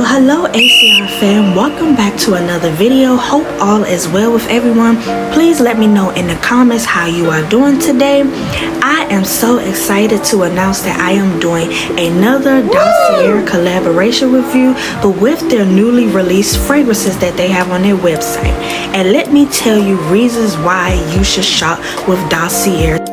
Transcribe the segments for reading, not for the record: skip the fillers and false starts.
Hello ACR fam, welcome back to another video. Hope all is well with everyone. Please let me know in the comments how you are doing today. I am so excited to announce that I am doing another Dossier'S collaboration review, but with their newly released fragrances that they have on their website. And let me tell you reasons why you should shop with Dossier'S.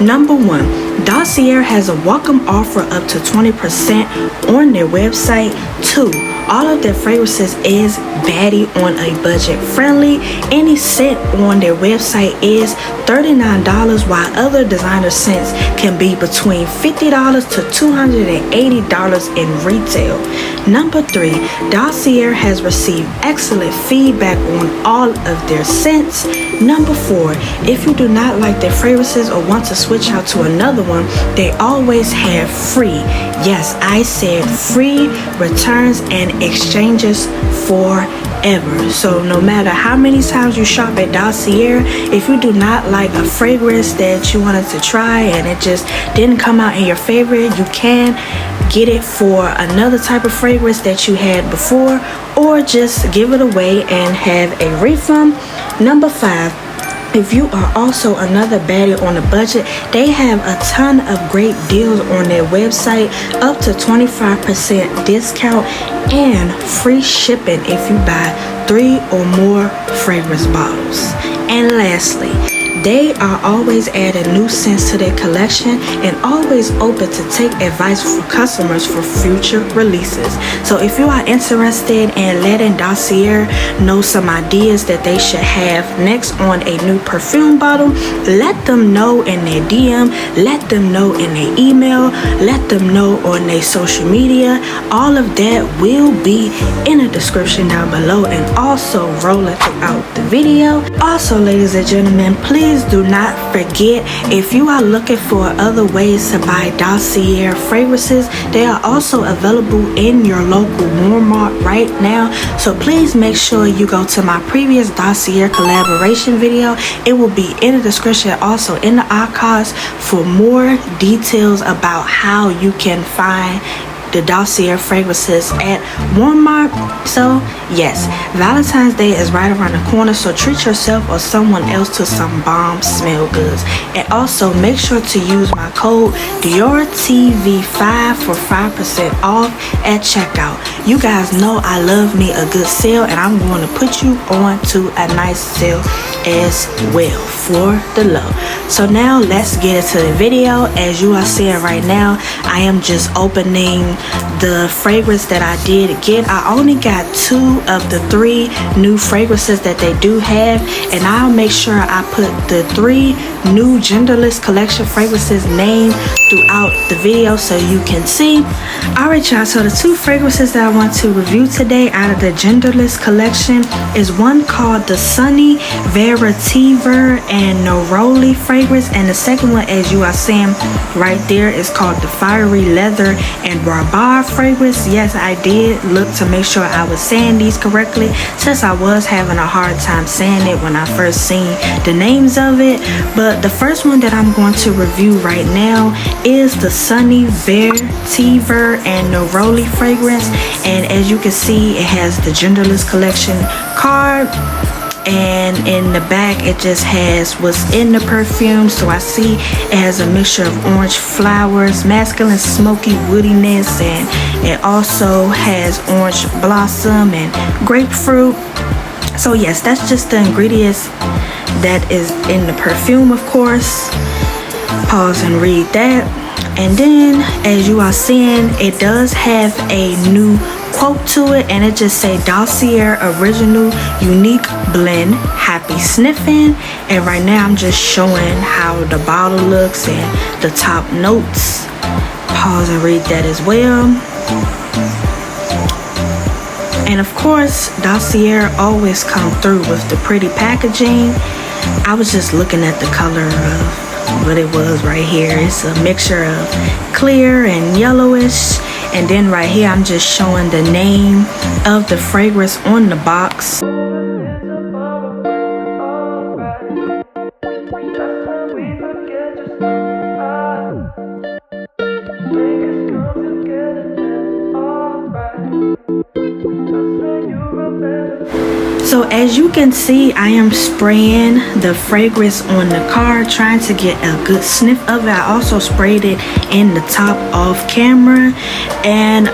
Number 1, Dossier'S has a welcome offer up to 20% on their website. 2, all of their fragrances is baddie on a budget friendly. Any scent on their website is $39, while other designer scents can be between $50 to $280 in retail. Number 3, Dossier'S has received excellent feedback on all of their scents. Number 4, if you do not like their fragrances or want to switch out to another one, they always have free, yes I said free, returns and exchanges forever. So no matter how many times you shop at Dossier'S, if you do not like a fragrance that you wanted to try and it just didn't come out in your favorite, you can get it for another type of fragrance that you had before, or just give it away and have a refund. Number 5, if you are also another baddie on a budget, they have a ton of great deals on their website, up to 25% discount and free shipping if you buy 3 or more fragrance bottles. And lastly, they are always adding new scents to their collection and always open to take advice from customers for future releases. So if you are interested in letting Dossier'S know some ideas that they should have next on a new perfume bottle, let them know in their DM, let them know in their email, let them know on their social media. All of that will be in the description down below and also rolling throughout the video. Also, ladies and gentlemen, please do not forget, if you are looking for other ways to buy Dossier'S fragrances, they are also available in your local Walmart right now. So please make sure you go to my previous Dossier'S collaboration video. It will be in the description, also in the archives, for more details about how you can find the Dossier'S fragrances at Walmart. So yes, Valentine's Day is right around the corner, so treat yourself or someone else to some bomb smell goods. And also make sure to use my code DIORTV5 for 5% off at checkout. You guys know I love me a good sale, and I'm going to put you on to a nice sale as well for the love. So now let's get into the video. As you are seeing right now, I am just opening the fragrance that I did get. I only got 2 of the 3 new fragrances that they do have, and I'll make sure I put the 3 new Genderless collection fragrances named throughout the video so you can see. Alright y'all, so the 2 fragrances that I want to review today out of the Genderless collection is one called the Sunny VETIVER and NEROLI fragrance, and the second one, as you are seeing right there, is called the Fiery Leather and RHUBARB fragrance. Yes, I did look to make sure I was saying these correctly, since I was having a hard time saying it when I first seen the names of it. But the first one that I'm going to review right now is the Sunny VETIVER and NEROLI fragrance, and as you can see, it has the Genderless collection card, and in the back it just has what's in the perfume. So I see it has a mixture of orange flowers, masculine smoky woodiness, and it also has orange blossom and grapefruit. So yes, that's just the ingredients that is in the perfume, of course. Pause and read that. And then, as you are seeing, it does have a new quote to it, and it just say Dossier'S original unique blend, happy sniffing. And right now I'm just showing how the bottle looks and the top notes. pause and read that as well. And of course, Dossier always come through with the pretty packaging. I was just looking at the color of what it was right here. It's a mixture of clear and yellowish. And then right here, I'm just showing the name of the fragrance on the box. So as you can see, I am spraying the fragrance on the car, trying to get a good sniff of it. I also sprayed it in the top off camera. And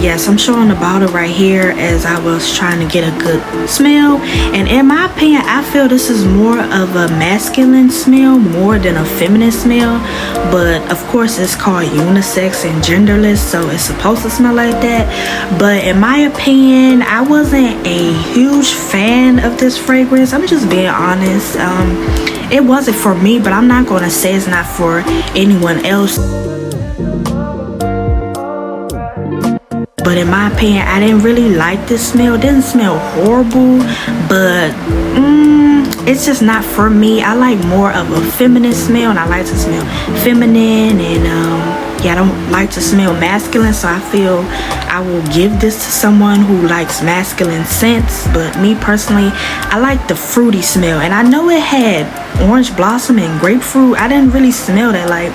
yes, I'm showing the bottle right here as I was trying to get a good smell. And in my opinion, I feel this is more of a masculine smell more than a feminine smell. But of course, it's called unisex and genderless, so it's supposed to smell like that. But in my opinion, I wasn't a huge fan of this fragrance. I'm just being honest. It wasn't for me, but I'm not going to say it's not for anyone else. But in my opinion, I didn't really like this smell. It didn't smell horrible, but it's just not for me. I like more of a feminine smell, and I like to smell feminine, and yeah, I don't like to smell masculine, so I feel I will give this to someone who likes masculine scents. But me personally, I like the fruity smell, and I know it had orange blossom and grapefruit. I didn't really smell that. Like,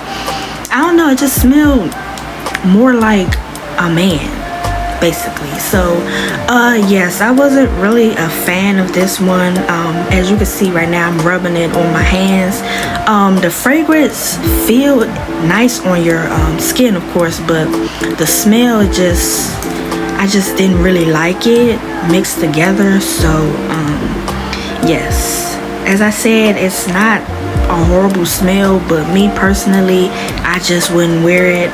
I don't know, it just smelled more like a man, basically. So yes, I wasn't really a fan of this one. As you can see right now, I'm rubbing it on my hands. The fragrance feel nice on your skin, of course, but the smell I just didn't really like it mixed together. So yes, as I said, it's not a horrible smell, but me personally, I just wouldn't wear it.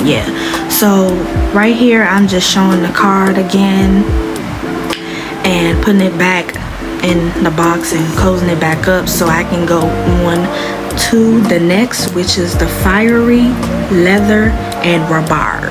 Yeah, so right here I'm just showing the card again and putting it back in the box and closing it back up so I can go on to the next, which is the Fiery, Leather, and Rhubarb.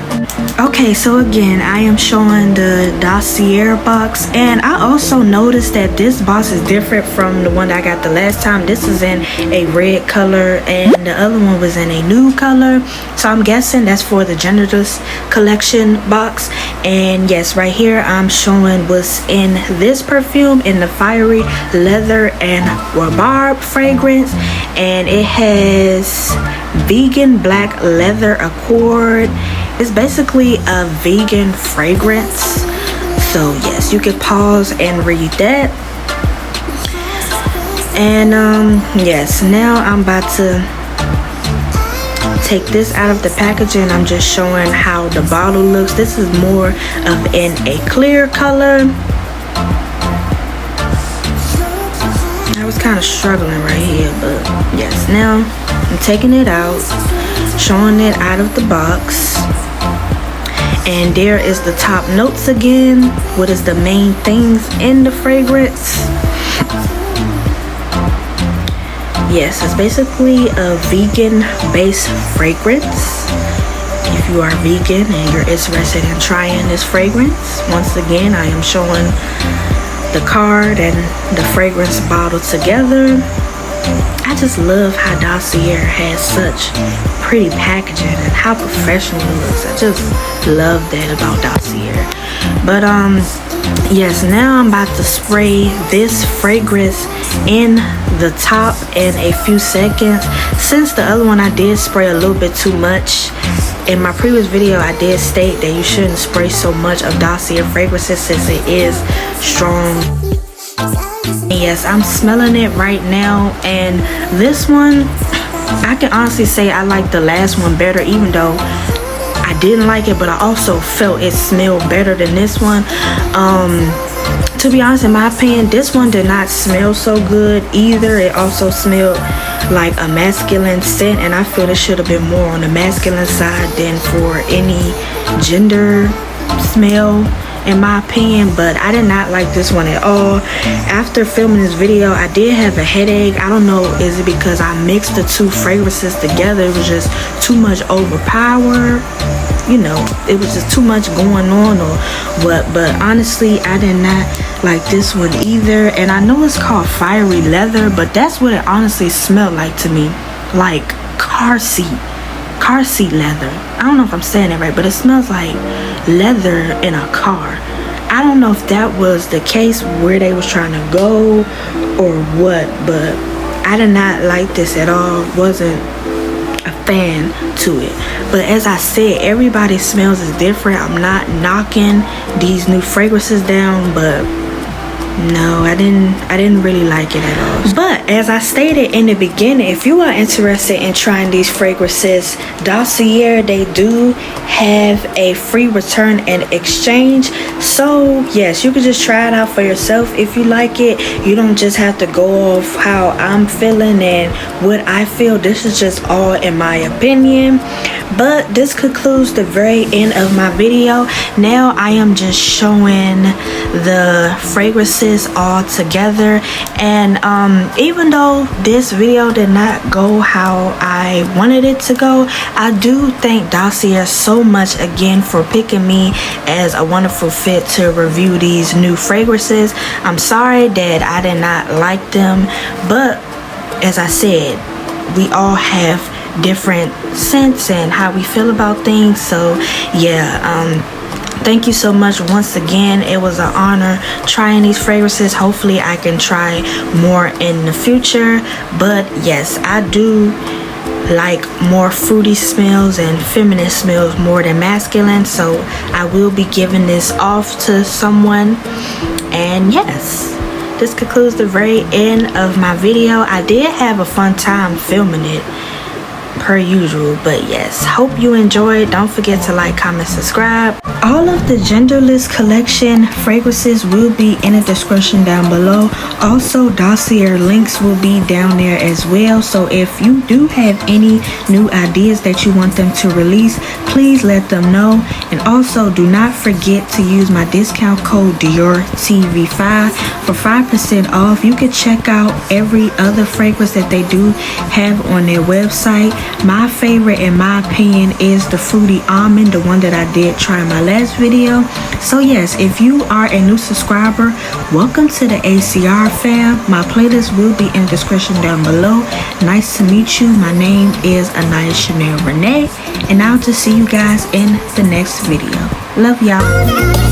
Okay, so again, I am showing the Dossier box, and I also noticed that this box is different from the one that I got the last time. This is in a red color and the other one was in a nude color, so I'm guessing that's for the Genderless Collection box. And yes, right here I'm showing what's in this perfume, in the Fiery, Leather, and Rhubarb fragrance, and it has vegan black leather accord. It's basically a vegan fragrance. So yes, you can pause and read that. And yes, now I'm about to take this out of the packaging. I'm just showing how the bottle looks. This is more of in a clear color. I was kind of struggling right here, but yes, now I'm taking it out, showing it out of the box. And there is the top notes again. What is the main things in the fragrance? Yes, it's basically a vegan based fragrance. If you are vegan and you're interested in trying this fragrance, once again, I am showing the card and the fragrance bottle together. I just love how Dossier has such pretty packaging and how professional it looks. I just love that about Dossier. But yes, now I'm about to spray this fragrance in the top in a few seconds. Since the other one I did spray a little bit too much. In my previous video, I did state that you shouldn't spray so much of Dossier fragrances since it is strong. And yes, I'm smelling it right now, and this one, I can honestly say I like the last one better, even though I didn't like it, but I also felt it smelled better than this one. To be honest, in my opinion, this one did not smell so good either. It also smelled like a masculine scent, and I feel it should have been more on the masculine side than for any gender smell. in my opinion, but I did not like this one at all. After filming this video, I did have a headache. I don't know, is it because I mixed the two fragrances together? It was just too much overpower, you know, it was just too much going on or what. But honestly, I did not like this one either. And I know it's called Fiery Leather, but that's what it honestly smelled like to me, like car seat leather. I don't know if I'm saying it right, but it smells like leather in a car. I don't know if that was the case, where they was trying to go or what, but I did not like this at all. Wasn't a fan to it. But as I said, everybody's smells is different. I'm not knocking these new fragrances down, but no, I didn't really like it at all. But as I stated in the beginning, if you are interested in trying these fragrances, Dossier, they do have a free return and exchange. So yes, you can just try it out for yourself if you like it. You don't just have to go off how I'm feeling and what I feel. This is just all in my opinion. But this concludes the very end of my video. Now I am just showing the fragrances all together, and even though this video did not go how I wanted it to go, I do thank Dossier so much again for picking me as a wonderful fit to review these new fragrances. I'm sorry that I did not like them, but as I said, we all have different scents and how we feel about things. So yeah, thank you so much once again. It was an honor trying these fragrances. Hopefully I can try more in the future. But yes, I do like more fruity smells and feminine smells more than masculine, so I will be giving this off to someone. And yes, this concludes the very end of my video. I did have a fun time filming it per usual, but yes, hope you enjoyed. Don't forget to like, comment, subscribe. All of the Genderless collection fragrances will be in the description down below. Also, Dossier links will be down there as well. So if you do have any new ideas that you want them to release, please let them know. And also, do not forget to use my discount code DIORTV5 for 5% off. You can check out every other fragrance that they do have on their website. My favorite, in my opinion, is the Fruity Almond, the one that I did try in my last video. So yes, if you are a new subscriber, welcome to the ACR fam. My playlist will be in the description down below. Nice to meet you. My name is Anaya Chanel Renee, and I'll just see you guys in the next video. Love y'all.